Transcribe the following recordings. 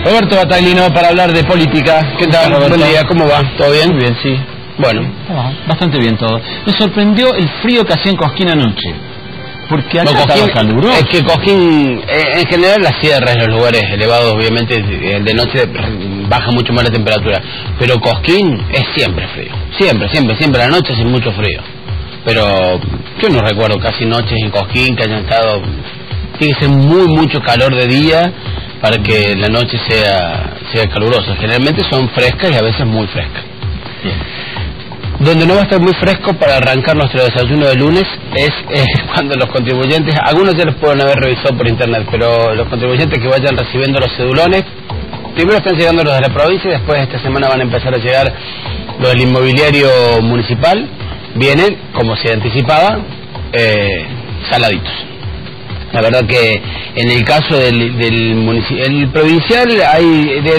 Roberto Bataglino para hablar de política. ¿Qué tal, Roberto? Buen día, ¿cómo va? ¿Todo bien? Muy bien, sí. Bueno. Bastante bien todo. Me sorprendió el frío que hacía en Cosquín anoche. Porque acá estaba caluroso. Es que Cosquín, en general las sierras, los lugares elevados, obviamente de noche baja mucho más la temperatura. Pero Cosquín es siempre frío. Siempre. La noche hace mucho frío. Pero yo no recuerdo casi noches en Cosquín que hayan estado... Tiene que ser mucho calor de día para que la noche sea calurosa. Generalmente son frescas y a veces muy frescas. Bien. Donde no va a estar muy fresco para arrancar nuestro desayuno de lunes es cuando los contribuyentes, algunos ya los pueden haber revisado por internet, pero los contribuyentes que vayan recibiendo los cedulones, primero están llegando los de la provincia y después esta semana van a empezar a llegar los del inmobiliario municipal. Vienen, como se anticipaba, saladitos. La verdad que en el caso el provincial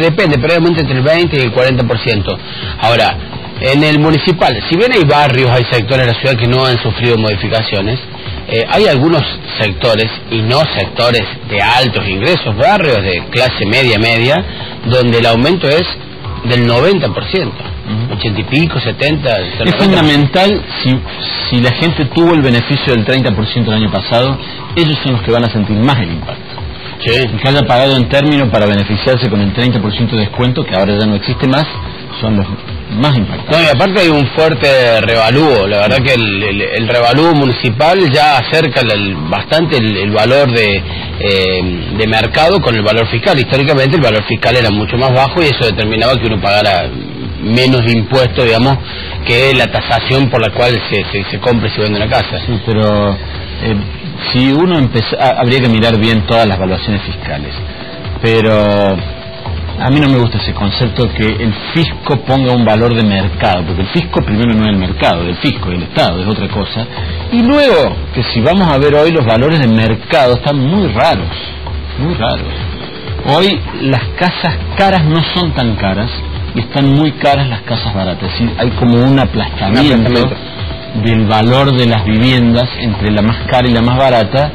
depende, pero obviamente entre el 20 y el 40%. Ahora, en el municipal, si bien hay barrios, hay sectores de la ciudad que no han sufrido modificaciones, hay algunos sectores, y no sectores de altos ingresos, barrios de clase media, donde el aumento es del 90%, 80 y pico, 70... Es fundamental, si la gente tuvo el beneficio del 30% el año pasado, ellos son los que van a sentir más el impacto. Sí. El que haya pagado en término para beneficiarse con el 30% de descuento, que ahora ya no existe más, son los más impactados. No, y aparte hay un fuerte revalúo. La verdad que el revalúo municipal ya acerca bastante el valor de mercado con el valor fiscal. Históricamente el valor fiscal era mucho más bajo y eso determinaba que uno pagara menos impuestos, digamos, que la tasación por la cual se compra y se vende una casa. Sí, pero si uno habría que mirar bien todas las evaluaciones fiscales, pero a mí no me gusta ese concepto que el fisco ponga un valor de mercado, porque el fisco primero no es el mercado, el fisco y el Estado es otra cosa, y luego que si vamos a ver hoy los valores de mercado están muy raros. Hoy las casas caras no son tan caras y están muy caras las casas baratas, es decir, hay como un aplastamiento del valor de las viviendas entre la más cara y la más barata.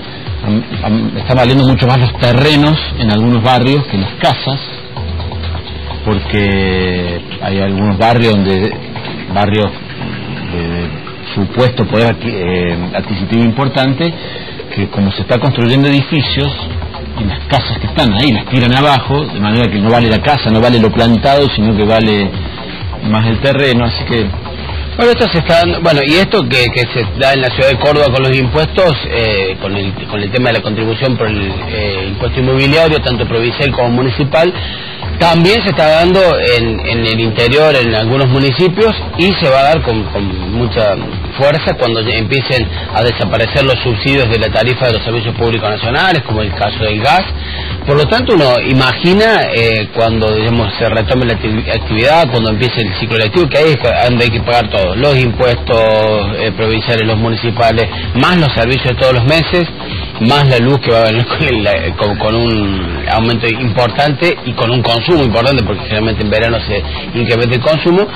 Están valiendo mucho más los terrenos en algunos barrios que las casas, porque hay algunos barrios de supuesto poder adquisitivo importante, que como se está construyendo edificios y las casas que están ahí las tiran abajo, de manera que no vale la casa, no vale lo plantado, sino que vale más el terreno, así que... Bueno, esto se está dando, y esto que se da en la ciudad de Córdoba con los impuestos, con el tema de la contribución por el impuesto inmobiliario, tanto provincial como municipal, también se está dando en el interior, en algunos municipios, y se va a dar con mucha fuerza cuando empiecen a desaparecer los subsidios de la tarifa de los servicios públicos nacionales, como el caso del gas. Por lo tanto, uno imagina cuando, digamos, se retome la actividad, cuando empiece el ciclo electivo, que ahí es donde hay que pagar todo, los impuestos provinciales, los municipales, más los servicios de todos los meses, más la luz que va a venir con un aumento importante y con un consumo importante, porque generalmente en verano se incrementa el consumo.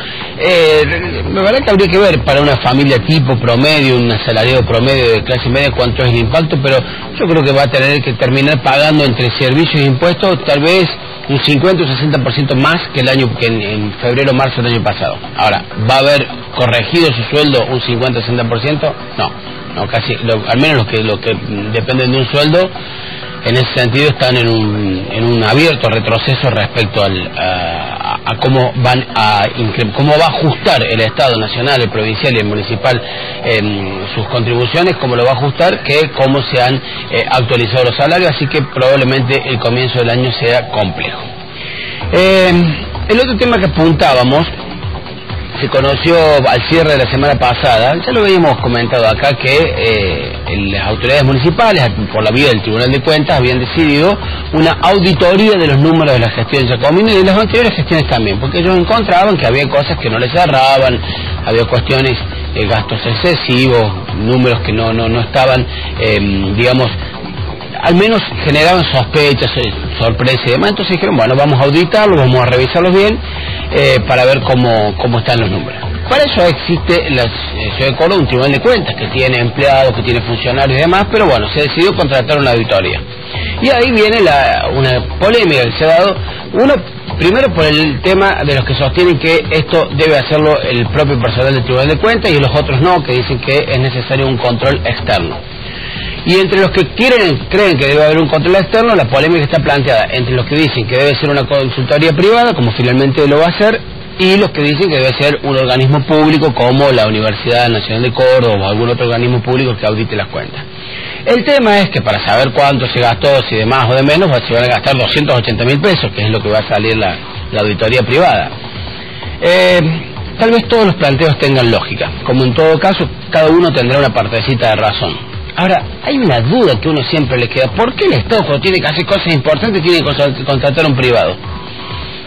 La verdad que habría que ver para una familia tipo promedio, un asalariado promedio de clase media, cuánto es el impacto, pero yo creo que va a tener que terminar pagando entre servicios e impuestos tal vez un 50 o 60% más que en febrero o marzo del año pasado. Ahora, ¿va a haber corregido su sueldo un 50 o 60%? No, casi, al menos los que dependen de un sueldo, en ese sentido están en un abierto retroceso respecto a cómo cómo va a ajustar el Estado nacional, el provincial y el municipal sus contribuciones, cómo lo va a ajustar, que cómo se han actualizado los salarios, así que probablemente el comienzo del año sea complejo. El otro tema que apuntábamos se conoció al cierre de la semana pasada, ya lo habíamos comentado acá, que las autoridades municipales, por la vía del Tribunal de Cuentas, habían decidido una auditoría de los números de la gestión Giacomini y de las anteriores gestiones también, porque ellos encontraban que había cosas que no les cerraban, había cuestiones, gastos excesivos, números que no estaban, digamos, al menos generaban sospechas, sorpresa y demás. Entonces dijeron, bueno, vamos a auditarlos, vamos a revisarlos bien para ver cómo están los números. Para eso existe la Ciudad de Córdoba un Tribunal de Cuentas que tiene empleados, que tiene funcionarios y demás, pero bueno, se decidió contratar una auditoría. Y ahí viene una polémica que se ha dado. Uno, primero por el tema de los que sostienen que esto debe hacerlo el propio personal del Tribunal de Cuentas y los otros no, que dicen que es necesario un control externo. Y entre los que creen que debe haber un control externo, la polémica está planteada entre los que dicen que debe ser una consultoría privada, como finalmente lo va a hacer, y los que dicen que debe ser un organismo público como la Universidad Nacional de Córdoba o algún otro organismo público que audite las cuentas. El tema es que para saber cuánto se gastó, si de más o de menos, se van a gastar 280.000 pesos, que es lo que va a salir la auditoría privada. Tal vez todos los planteos tengan lógica, como en todo caso, cada uno tendrá una partecita de razón. Ahora, hay una duda que uno siempre le queda. ¿Por qué el Estado, cuando tiene que hacer cosas importantes, tiene que contratar a un privado?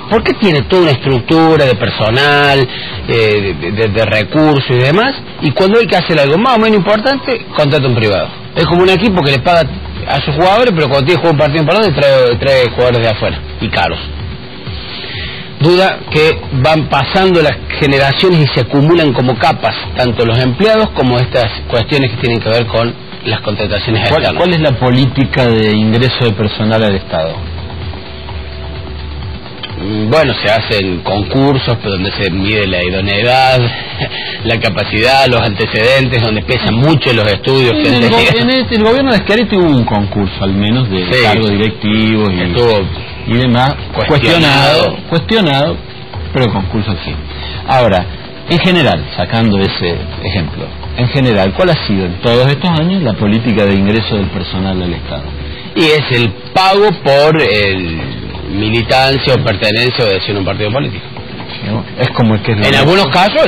¿Por qué tiene toda una estructura de personal, de recursos y demás? Y cuando hay que hacer algo más o menos importante, contrata a un privado. Es como un equipo que le paga a sus jugadores, pero cuando tiene que jugar un partido importante, trae jugadores de afuera, y caros. Duda que van pasando las generaciones y se acumulan como capas, tanto los empleados como estas cuestiones que tienen que ver con las contrataciones externas. ¿Cuál es la política de ingreso de personal al Estado? Bueno, se hacen concursos donde se mide la idoneidad, la capacidad, los antecedentes, donde pesan mucho los estudios. En el gobierno de Schiaretti hubo un concurso, al menos, de cargos directivos y demás, cuestionado, pero el concurso sí. Ahora, en general, sacando ese ejemplo, en general, ¿cuál ha sido en todos estos años la política de ingreso del personal al Estado? Y es el pago por militancia o pertenencia o adhesión a un partido político. ¿No? Es como el que en algunos casos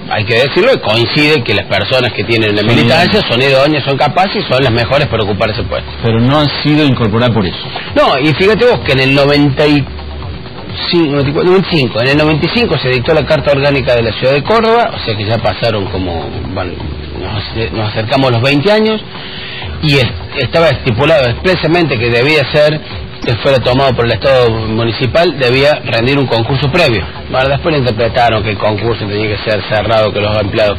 hay que decirlo, coincide que las personas que tienen la militancia son idóneas, son capaces y son las mejores para ocupar ese puesto. Pero no han sido incorporadas por eso. No, y fíjate vos que en el 95, en el 95 se dictó la Carta Orgánica de la Ciudad de Córdoba, o sea que ya pasaron nos acercamos a los 20 años, y estaba estipulado expresamente que debía ser, que fuera tomado por el Estado municipal, debía rendir un concurso previo. Bueno, después le interpretaron que el concurso tenía que ser cerrado, que los empleados,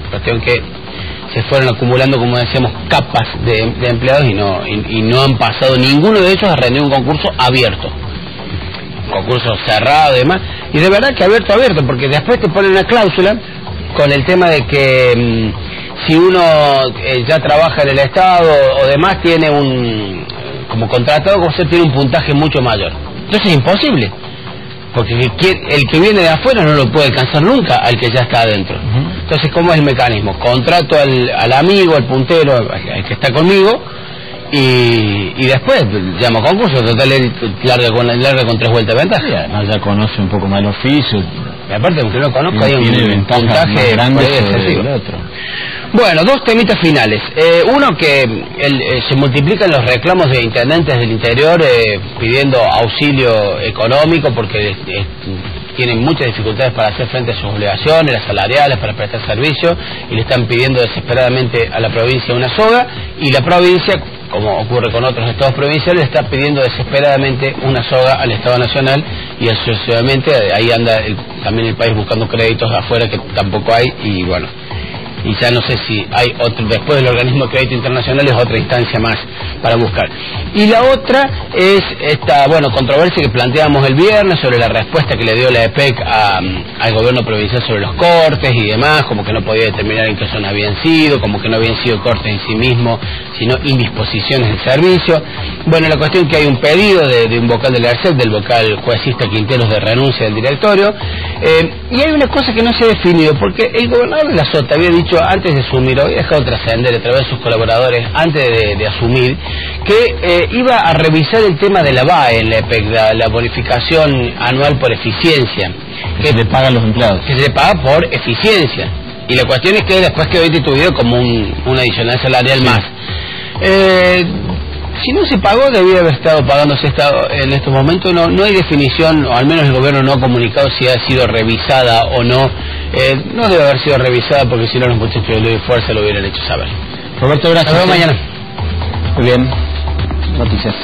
cuestión que se fueron acumulando, como decíamos, capas de empleados y no han pasado ninguno de ellos a rendir un concurso abierto. Concurso cerrado y demás, y de verdad que abierto, porque después te ponen una cláusula con el tema de que si uno ya trabaja en el Estado o demás, tiene como contratado, como se tiene un puntaje mucho mayor. Entonces es imposible, porque el que viene de afuera no lo puede alcanzar nunca al que ya está adentro. Entonces, ¿cómo es el mecanismo? Contrato al amigo, al puntero, al que está conmigo, y después llamo a concurso, total, larga con 3 vueltas de ventaja. Sí, además ya conoce un poco más el oficio. Y aparte, aunque no lo conozco, hay un puntaje grande sobre el otro. Bueno, 2 temitas finales. Uno, que se multiplican los reclamos de intendentes del interior pidiendo auxilio económico porque tienen muchas dificultades para hacer frente a sus obligaciones, las salariales, para prestar servicio, y le están pidiendo desesperadamente a la provincia una soga, y la provincia, como ocurre con otros estados provinciales, está pidiendo desesperadamente una soga al Estado Nacional, y sucesivamente ahí anda también el país buscando créditos afuera que tampoco hay, y bueno, y ya no sé si hay otro, después del organismo de crédito internacional es otra instancia más para buscar. Y la otra es esta, controversia que planteábamos el viernes sobre la respuesta que le dio la EPEC al gobierno provincial sobre los cortes y demás, como que no podía determinar en qué zona habían sido, como que no habían sido cortes en sí mismos, sino indisposiciones del servicio. Bueno, la cuestión es que hay un pedido de un vocal del ERCEP, del vocal juecista Quinteros, de renuncia del directorio, y hay una cosa que no se ha definido, porque el gobernador de la Sota había dicho antes de asumir, hoy ha dejado trascender a través de sus colaboradores, antes de asumir, que iba a revisar el tema de la VAE en la EPEC, la bonificación anual por eficiencia. Que se le paga a los empleados. Que se le paga por eficiencia. Y la cuestión es que después quedó instituido como un adicional salarial más. Si no se pagó, debía haber estado pagándose en estos momentos. No hay definición, o al menos el gobierno no ha comunicado si ha sido revisada o no. No debe haber sido revisada, porque si no los muchachos de Ley y Fuerza lo hubieran hecho saber. Roberto, gracias. Nos vemos mañana. Muy bien. Noticias.